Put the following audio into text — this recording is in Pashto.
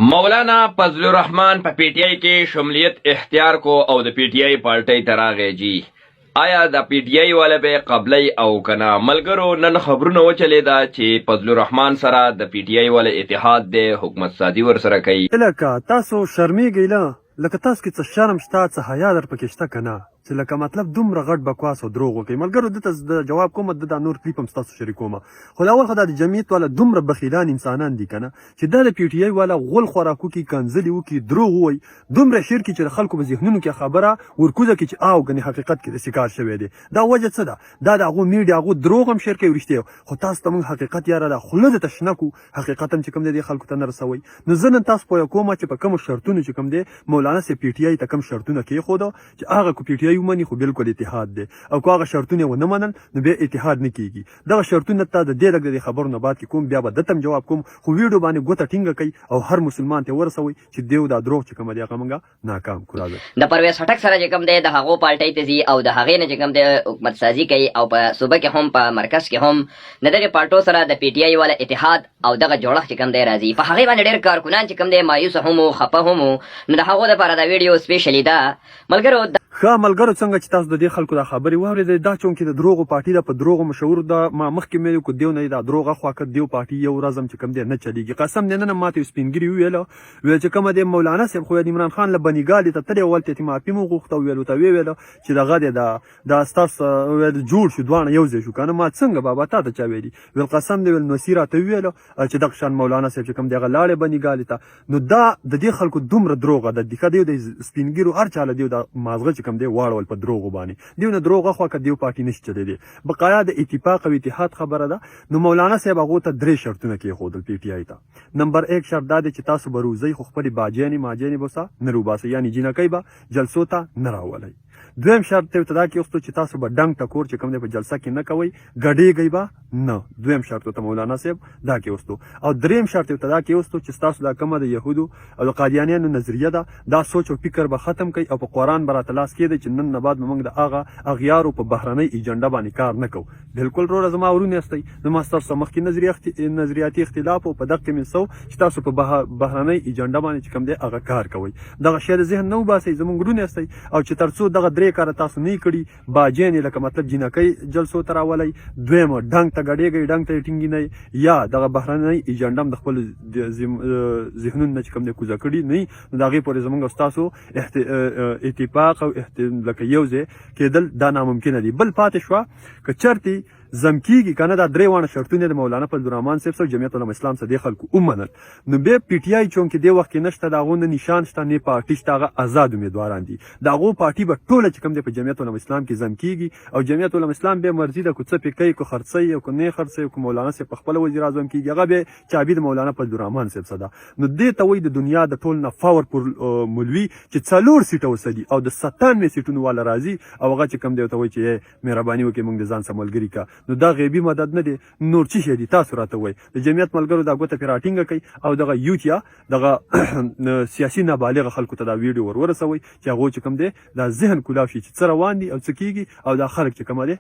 مولانا فضل الرحمن په پی ټی آی کې شمولیت اختیار کو او د پی ټی آی پارټۍ ته راغی جی. آیا د پی ټی آی والا به قبلی او کنه؟ ملګرو نن خبرونه وچلیدا چې فضل الرحمن سره د پی ټی آی والا اتحاد د حکومت سازي ور سره کوي. لکه تاسو شرمېږئ له لکه تاسو کې څه شرم شته څه حیا در پکې شته که نه چې لکه مطلب دومره غټ بکواس او دروغ وکړئ. ملګرو دته د جواب کوم د دا نور کلیپ هم ستاسو شریکومه. خو اول خو دا د جمعیت والا دومره بخیلان انسانان دي که نه چې دا د پی ټي آی والا غول خوراک وکړي، کنځلې وکړي، دروغ ووایي، دومره شعر کړي چې د خلکو په ذهنونو کې خبره ورکوزه کړي چې ګنې حقیقت کې د سکار شوی دی. دا وجه څه ده؟ دا د هغو میډیا هغو دروغ هم شعر کوي رښتیا، خو تاسو ته موږ حقیقت یاره دا خوله درته شنه کړو، حقیقت هم چې کوم دی دې خلکو ته نه رسوئ. نو زه نن تاسو پوهه کومه چې په کومو شرطونو چې کوم دی مولانا صاحب پی ټي آی ته کوم شرطونه کېښوده چې هغه کو پی ټي آی ومني خو بلکل اتحاد دی، او که هغه شرطونه ونه منل نو بیا اتحاد نه کیږي. دغه شرطونه ته د دې لږ د خبرو نه بعد کې کوم، بیا به دته جواب کوم، خو ویډیو باندې ګوته ټینګه کوي او هر مسلمان ته ورسوي چې دیو دا دروغ چې کوم دی هغه موږ ناکام کړو. د پرویز خټک سره چې کوم دی د هغو پارټۍ ته ځي او د هغې نه چې کوم دی حکومت سازي کوي او په صوبه کې هم په مرکز کې هم د دغې پارټو سره د پی ټي آی والا اتحاد او دغه جوړښت چې کوم دی راځي. په هغې باندې ډېر کارکنان چې کوم دی مایوسه هم وو، خفه هم وو. نو د هغو دپاره دا ویډیو سپیشلي ده. ملګرو ښه ملګرو څنګه چې تاسو د دې خلکو دا خبرې واورېدئ، دا چونکې د دروغو پارټي ده، په دروغو مشهور ده. ما مخکې مې کو دیو نه دا دروغ اخوا که دیو پارټي یو ورځ هم چې کوم دی نه چلیږي. قسم دی نن ماته یو سپینګري وویله چې کومه دی مولانا صاحب خو عمران خان له بنیګالې ته تللی ولته یې معافي مو غوښته، ویل ورته ویله چې دغه دی دا ستاسو جوړ شو، دواړه یو ځای شو که نه. ما څنګه بابا تا ته چا ویلي؟ ویل قسم دی، ویل نصیر راته وویله چې دغه شان مولانا صاحب چې کوم دی هغه لاړې بنیګالې ته. نو دا د دې خلکو دومره دروغه ده. ښه دیو د سپینګیرو هر چا له دیو دا مازغه چې کوم دی واړول په دروغو باندې، دیو نه دروغ اخوا که دیو پارټي نشي چلېدی. بقایا د اتفاق او اتحاد خبره ده. نو مولانا صاحب هغو ته 3 شرطونه کېښودل پی ټي آی ته. نمبر 1 شرط دا دی چې تاسو به روزئ خو خپلې باجیانې ماجیانې به ورسه نه روباسئ، یعنې جینکۍ به جلسو ته نه راولئ. دویم شرط ته ورته دا کېښودو چې تاسو به ډنګ ټکور چې کوم دی په جلسه کې نه کوئ، ګډېږئ به نه. دویم شرط ورته مولانا صاحب دا کېښودو. او دریم شرط ورته دا کېښودو چې ستاسو دا کومه د یهودو او د قادیانیانو نظریه ده، دا سوچ او فکر به ختم کړئ او په قرآن به راته لاس کېږدئ چې نن نه بعد به موږ د هغه اغیارو په بهرنۍ ایجنډه باندې کار نه کوو. بلکل وروره زما ورونه یاستئ، زما ستاسو څخه مخکې نظریاتي اختلاف او په دغه کې مې چې تاسو په بهرنۍ ایجنډه باندې چې کوم دی هغه کار کوئ. دغه شی د ذهن نه وباسئ، زموږ ورونه یاستئ. او چې تر څو دغه 3 کاره تاسو نه کړي، باجیانې لکه مطلب جینکۍ جلسو ته راولئ، دویمه ډنګ ته ګډېږئ، ډنګ ته یې ټینګي نه، یا دغه بهرنۍ ایجنډه هم د خپل ذهنونو نه چې کوم دی کوزه کړي نه وي، نو د هغې پورې زموږ او ستاسو اتفاق او لکه یو ځای کېدل دا ناممکنه دي. بل پاتې شوه که چرتې زم کېږي که نه، دا 3 واړه شرطونه د مولانا فضل الرحمن صاحب سره جمعیت علما اسلام سره دې خلکو ومنل، نو بیا پی ټي آی چونکې دې وخت کې نشته، د هغو نه نشان شته نه پارټي شته، هغه آزاد امیدواران دي. د هغو پارټي به ټوله چې کوم دی په جمعیت علما اسلام کې زم کېږي او جمعیت علما اسلام بیا مرضي ده، که څه پې کوي، که خرڅوي او که نه خرڅوي، که مولانا صاحب په خپله وزیر اعظم کېږي، هغه بیا چابي د مولانا فضل الرحمن صاحب څخه ده. نو دې ته وایي د دنیا د ټول نه پاورفول مولوي چې 4 سیټه وسدي او د 97 سیټونو والا راځي او هغه چې کوم دی ورته وایي چې مهرباني وکړئ موږ د ځان سره ملګري کا. نو دا غیبي مدد نه دی، نور څه شی دي تاسو راته وایئ. د جمعیت ملګرو دا ګوته پرې راټینګه کوئ او دغه یوت یا دغه سیاسي نابالغه خلکو ته دا ویډیو ورسوئ چې هغو چې کوم دی دا ذهن کلاو شي چې څه روان دي او څه کېږي او دا خلک چې کومه دی